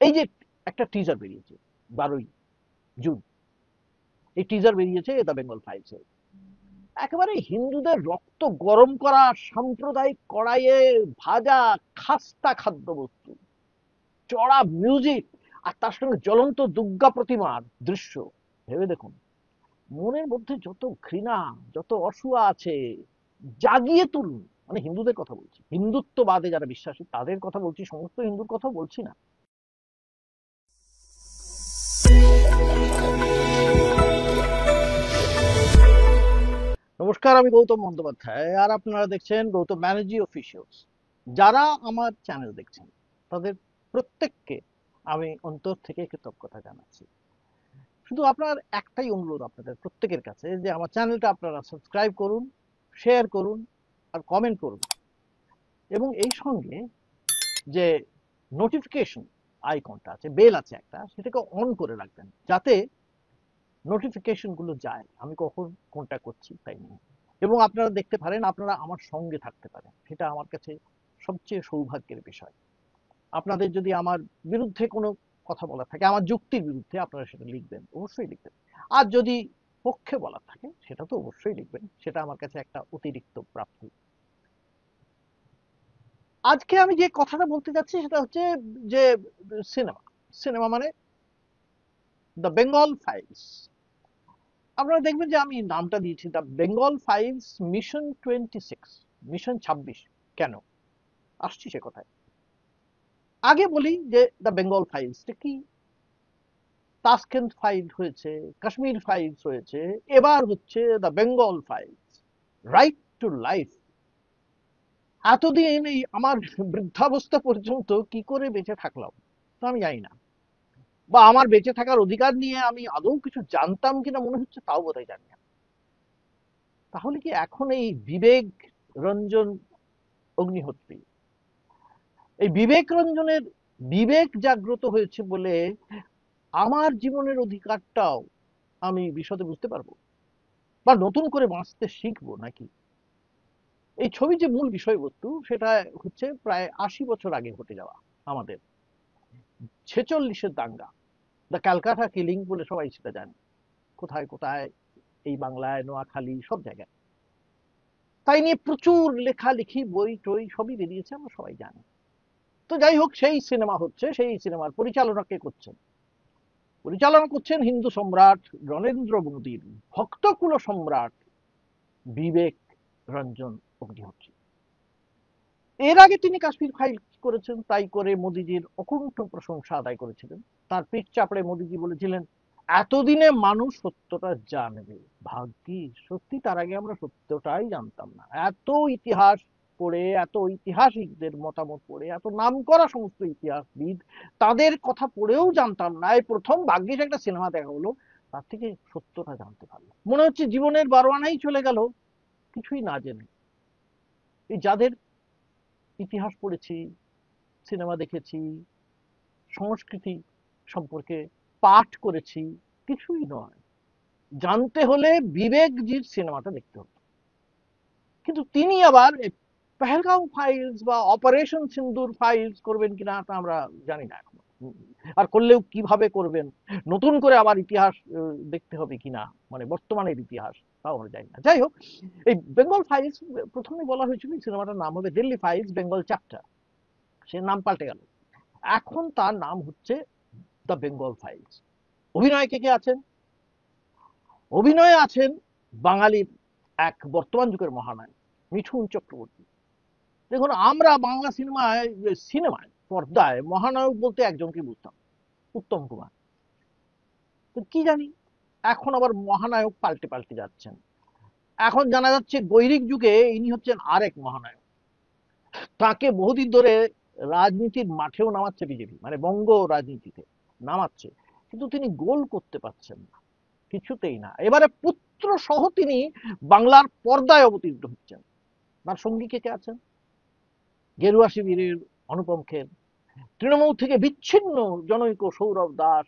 এই যে একটা টিজার বেরিয়েছে 12ই জুন, এই টিজার বেরিয়েছে দ্য বেঙ্গল ফাইলস। একেবারে হিন্দুদের রক্ত গরম করা সাম্প্রদায়িক কড়াইয়ে ভাজা খাস্তা খাদ্যবস্তু, চড়া মিউজিক, আর তার সঙ্গে জ্বলন্ত দুর্গা প্রতিমার দৃশ্য। ভেবে দেখুন, মনের মধ্যে যত ঘৃণা, যত অসূয়া আছে জাগিয়ে তুলুন। মানে হিন্দুদের কথা বলছি, হিন্দুত্ববাদে যারা বিশ্বাসী তাদের কথা বলছি, সমস্ত হিন্দুর কথা বলছি না। নমস্কার, আমি গৌতম বন্দ্যোপাধ্যায়, আর আপনারা দেখছেন গৌতম ব্যানার্জি অফিসিয়ালস। যারা আমার চ্যানেল দেখছেন তাদের প্রত্যেককে আমি অন্তর থেকে কৃতজ্ঞতা জানাচ্ছি। শুধু আপনার একটাই অনুরোধ আপনাদের প্রত্যেকের কাছে, যে আমার চ্যানেলটা আপনারা সাবস্ক্রাইব করুন, শেয়ার করুন, আর কমেন্ট করুন, এবং এই সঙ্গে যে নোটিফিকেশন আইকনটা আছে, বেল আছে একটা, সেটাকে অন করে রাখবেন, যাতে নোটিফিকেশন গুলো যায় আমি কখন কোনটা করছি তাই নিয়ে, এবং আপনারা দেখতে পারেন, আপনারা আমার সঙ্গে থাকতে পারেন। সেটা আমার কাছে সবচেয়ে সৌভাগ্যের বিষয়। আপনাদের যদি আমার বিরুদ্ধে কোনো কথা বলা থাকে, আমার যুক্তির বিরুদ্ধে, আপনারা সেটা লিখবেন, অবশ্যই লিখবেন। আর যদি পক্ষে বলা থাকে সেটা তো অবশ্যই লিখবেন, সেটা আমার কাছে একটা অতিরিক্ত প্রাপ্তি। আজকে আমি যে কথাটা বলতে যাচ্ছি সেটা হচ্ছে যে সিনেমা, সিনেমা মানে দ্য বেঙ্গল ফাইলস। আপনারা দেখবেন যে আমি নামটা দিয়েছি the Bengal files mission 26, mission 26। কেন আসছি সে কথায়, আগে বলি যে দ্য বেঙ্গল ফাইলসটা কি। তাসকেন্ট ফাইল হয়েছে, কাশ্মীর ফাইলস হয়েছে, এবার হচ্ছে the Bengal files, right to life. এতদিন এই আমার বৃদ্ধাবস্থা পর্যন্ত কি করে বেঁচে থাকলাম তো আমি জানি না, বা আমার বেঁচে থাকার অধিকার নিয়ে আমি আদৌ কিছু জানতাম কিনা মনে হচ্ছে তাও বোধহয় জানি না। তাহলে কি এখন এই বিবেক রঞ্জন অগ্নিহোত্রী, এই বিবেক রঞ্জনের বিবেক জাগ্রত হয়েছে বলে আমার জীবনের অধিকারটাও আমি বিশদে বুঝতে পারবো, বা নতুন করে বাঁচতে শিখবো নাকি? এই ছবি যে মূল বিষয়বস্তু, সেটা হচ্ছে প্রায় 80 বছর আগে ঘটে যাওয়া আমাদের 46-এর দাঙ্গা, দ্য ক্যালকাটা কিলিং বলে সবাই সেটা জানে। কোথায় কোথায়, এই বাংলায়, নোয়াখালী, সব জায়গায় তাই নিয়ে প্রচুর লেখালেখি, বই টই সবই বেরিয়েছে, আমরা সবাই জানি। তো যাই হোক, সেই সিনেমা হচ্ছে, সেই সিনেমার পরিচালনা কে করছেন? পরিচালনা করছেন হিন্দু সম্রাট নরেন্দ্র মোদীর ভক্তকুল সম্রাট বিবেক রঞ্জন অগ্নিহোত্রী। এর আগে তিনি কাশ্মীর ফাইল করেছেন, তাই করে মোদিজির অকুণ্ঠ প্রশংসা আদায় করেছিলেন। তার পিঠ চাপড়ে মোদিজি বলেছিলেন, এতদিনে মানুষ সত্যটা জানবে। ভাগ্যিস, সত্যি তার আগে আমরা সত্যটাই জানতাম না। এত ইতিহাস পড়ে, এত ঐতিহাসিকদের মতামত পড়ে, এত নামকরা সমস্ত ইতিহাসবিদ, তাদের কথা পড়েও জানতাম না। এই প্রথম ভাগ্যিস একটা সিনেমা দেখা হলো, তার থেকে সত্যটা জানতে পারলাম। মনে হচ্ছে জীবনের 12 আনাই চলে গেল কিছুই না জেনে। এই যাদের ইতিহাস পড়েছি, সিনেমা দেখেছি, সংস্কৃতি সম্পর্কে পাঠ করেছি, কিছুই নয়। জানতে হলে বিবেকজির সিনেমাটা দেখতে হতো। কিন্তু তিনি আবার পেহেলগাঁও ফাইলস বা অপারেশন সিন্দুর ফাইলস করবেন কিনা তা আমরা জানি না এখন। আর করলেও কিভাবে করবেন, নতুন করে আবার ইতিহাস দেখতে হবে কিনা, মানে বর্তমানের ইতিহাস, তাও আমরা জানি না। যাই হোক, এই বেঙ্গল ফাইলস প্রথমে বলা হয়েছিল সিনেমাটার নাম হবে দিল্লি ফাইলস বেঙ্গল চ্যাপ্টার। সে নাম পাল্টে গেল, এখন তার নাম হচ্ছে দ্য বেঙ্গল ফাইলস। অভিনয়ে কে কে আছেন? অভিনয়ে আছেন বাঙালির এক বর্তমান যুগের মহানায়ক মিঠুন চক্রবর্তী। দেখুন, আমরা বাংলা সিনেমায় সিনেমায় পর্দায় মহানায়ক বলতে একজনকে বুঝতাম, উত্তম কুমার। তো কি জানি এখন আবার মহানায়ক পাল্টে পাল্টে যাচ্ছেন। এখন জানা যাচ্ছে বৈরিক যুগে ইনি হচ্ছেন আরেক মহানায়ক। তাকে বহুদিন ধরে রাজনীতির মাঠেও নামাচ্ছে বিজেপি, মানে বঙ্গ রাজনীতিতে নামাচ্ছে, কিন্তু তিনি গোল করতে পারছেন না, কিছুতেই না। এবারে পুত্র সহ তিনি বাংলার পর্দায় অবতীর্ণ হচ্ছেন। তার সঙ্গী কে কে আছেন? গেরুয়া শিবিরের অনুপম খের, তৃণমূল থেকে বিচ্ছিন্ন জনৈক সৌরভ দাস।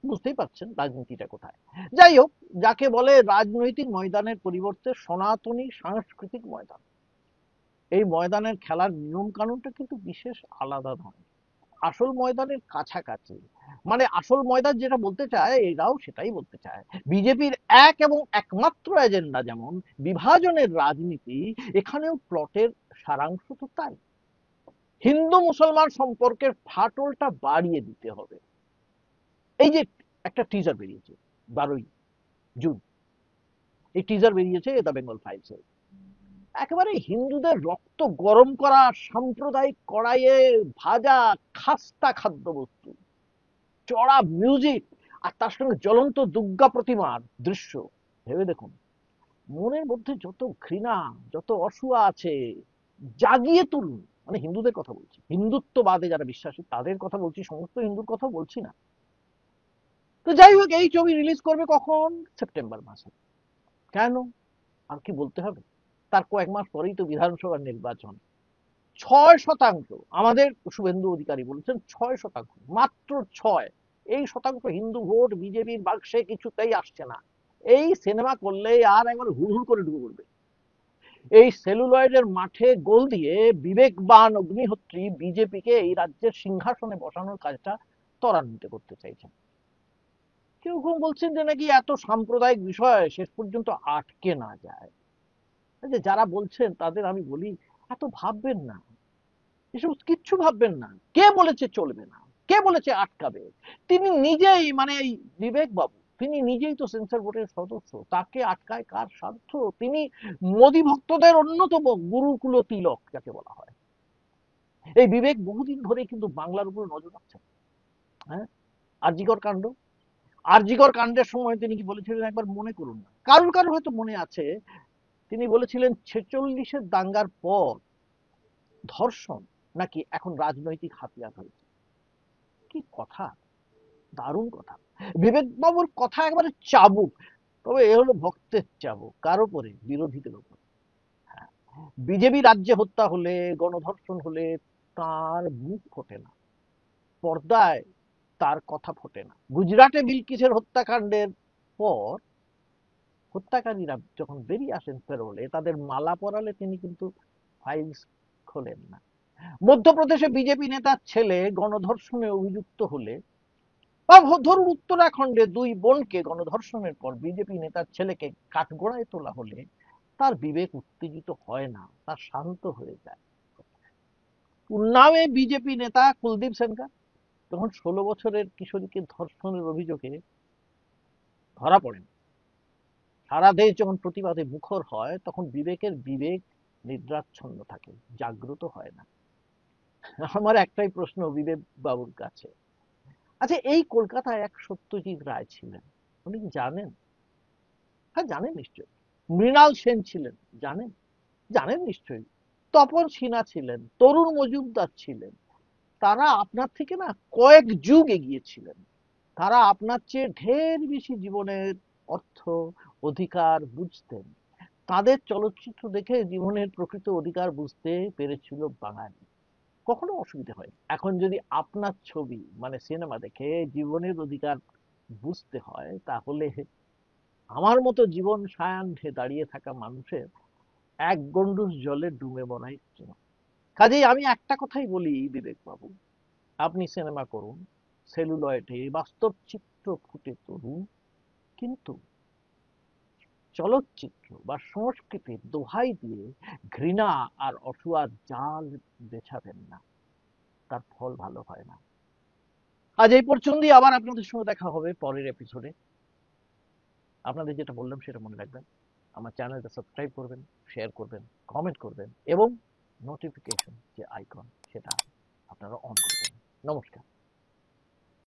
বুঝতেই পারছেন রাজনীতিটা কোথায়। যাই হোক, যাকে বলে রাজনৈতিক ময়দানের পরিবর্তে সনাতনী সাংস্কৃতিক ময়দান, এই ময়দানের খেলার নিয়ম কানুনটা কিন্তু বিশেষ আলাদা নয়। আসল ময়দানের কাছাকাছি। মানে আসল ময়দান যেটা বলতে চায় এরাও সেটাই বলতে চায়। বিজেপির এক এবং একমাত্র এজেন্ডা যেমন বিভাজনের রাজনীতি, এখানেও প্লটের সারাংশ তো তাই। হিন্দু মুসলমান সম্পর্কের ফাটলটা বাড়িয়ে দিতে হবে। এই যে একটা টিজার বেরিয়েছে 12ই জুন, এই টিজার বেরিয়েছে দ্য বেঙ্গল ফাইলস। একেবারে হিন্দুদের রক্ত গরম করা সাম্প্রদায়িক কড়াইয়ে ভাজা খাস্তা খাদ্যবস্তু, চড়া মিউজিক, আর তার সঙ্গে জ্বলন্ত দুর্গা প্রতিমার দৃশ্য। ভেবে দেখুন, মনের মধ্যে যত ঘৃণা, যত অসূয়া আছে জাগিয়ে তুলুন। মানে হিন্দুদের কথা বলছি, হিন্দুত্ববাদে যারা বিশ্বাসী তাদের কথা বলছি, সমস্ত হিন্দুর কথা বলছি না। তো যাই হোক, এই ছবি রিলিজ করবে কখন? সেপ্টেম্বর মাসে। কেন? আর কি বলতে হবে? তার কয়েক মাস পরেই তো বিধানসভার নির্বাচন। 6%, আমাদের শুভেন্দু অধিকারী বলেছেন 6%, মাত্র 6। এই শতাংশ হিন্দু ভোট বিজেপির বাক্সে কিছুতেই আসছে না। এই সিনেমা করলে আর একবার হুড়হুড় করে ঢুকে পড়বে। এই সেলুলয়েডের মাঠে গোল দিয়ে বিবেকবান অগ্নিহোত্রী বিজেপিকে এই রাজ্যের সিংহাসনে বসানোর কাজটা ত্বরান্বিত করতে চাইছেন। কেউ কেউ বলছেন যে নাকি এত সাম্প্রদায়িক বিষয় শেষ পর্যন্ত আটকে না যায়। যে যারা বলছেন তাদের আমি বলি, এত ভাববেন না, এসব কিচ্ছু ভাববেন না। কে বলেছে চলবে না? কে বলেছে আটকাবে? তিনি নিজেই, মানে এই বিবেক বাবু, তিনি নিজেই তো সেন্সর বোর্ডের সদস্য। তাকে আটকায় কার সাধ্য? তিনি মোদী ভক্তদের অন্যতম গুরুকুল তিলক যাকে বলা হয়। এই বিবেক বহুদিন ধরে কিন্তু বাংলার উপর নজর রাখছেন। হ্যাঁ, আরজিকর কাণ্ড, আরজিকর কাণ্ডের সময় তিনি কি বলেছিলেন একবার মনে করুন না, কারুর কারুর হয়তো মনে আছে। তিনি বলেছিলেন 46-এর দাঙ্গার পর ধর্ষণ নাকি এখন রাজনৈতিক হাতিয়ার হয়েছে। কি কথা, দারুণ কথা। বিবেক বাবুর কথা একবারে চাবুক। তবে এ হলো ভক্তের চাবুক, কার উপরে? বিরোধীদের উপর। বিজেপি রাজ্যে হত্যা হলে, গণধর্ষণ হলে তার মুখ ফোটে না, পর্দায় তার কথা ফোটে না। গুজরাটে বিলকিসের হত্যাকাণ্ডের পর হত্যাকারীরা যখন বেরিয়ে আসেন পেরোলে, তাদের মালা পরালে তিনি কিন্তু ফাইলস খোলেন না। মধ্যপ্রদেশে বিজেপি নেতার ছেলে গণধর্ষণে অভিযুক্ত হলে, বা ধরুন উত্তরাখণ্ডে দুই বোনকে গণধর্ষণের পর বিজেপি নেতার ছেলেকে কাঠগড়ায় তোলা হলে তার বিবেক উত্তেজিত হয় না, তার শান্ত হয়ে যায়। উন্নাওয়ে বিজেপি নেতা কুলদীপ সেনগার যখন 16 বছরের কিশোরীকে ধর্ষণের অভিযোগে ধরা পড়েন, সারা দেশ যখন প্রতিবাদে মুখর হয়, তখন বিবেক নিদ্রাচ্ছন্ন থাকে, জাগ্রত হয় না। আমার একটাই প্রশ্ন বিবেক বাবুর কাছে, আচ্ছা এই কলকাতায় এক সত্যজিৎ রায় ছিলেন, উনি কি জানেন? হ্যাঁ জানেন নিশ্চয়ই। মৃণাল সেন ছিলেন, জানেন? জানেন নিশ্চয়ই। তপন সিনহা ছিলেন, তরুণ মজুমদার ছিলেন। তারা আপনার থেকে না কয়েক যুগ এগিয়ে ছিলেন। তারা আপনার চেয়ে ঢের বেশি জীবনের অর্থ, অধিকার বুঝতেন। তাদের চলচ্চিত্র দেখে জীবনের প্রকৃত অধিকার বুঝতে পেরেছিল বাঙালি, কখনো অসুবিধা হয়। এখন যদি আপনার ছবি মানে সিনেমা দেখে জীবনের অধিকার বুঝতে হয়, তাহলে আমার মতো জীবন সায়াহ্নে দাঁড়িয়ে থাকা মানুষের এক গন্ডুস জলে ডুবে মরাই উচিত। কাজেই আমি একটা কথাই বলি বিবেক বাবু, আপনি সিনেমা করুন, সেলুলয়েডে বাস্তব চিত্র ফুটে তুলুন, কিন্তু চলচ্চিত্র বা সংস্কৃতির দোহাই দিয়ে ঘৃণা আর অসূয়ার জাল বেছাবেন না, তার ফল ভালো হয় না। আজ এই পর্যন্তই, আবার আপনাদের সঙ্গে দেখা হবে পরের এপিসোডে। আপনাদের যেটা বললাম সেটা মনে রাখবেন, আমার চ্যানেলটা সাবস্ক্রাইব করবেন, শেয়ার করবেন, কমেন্ট করবেন এবং নোটিফিকেশন যে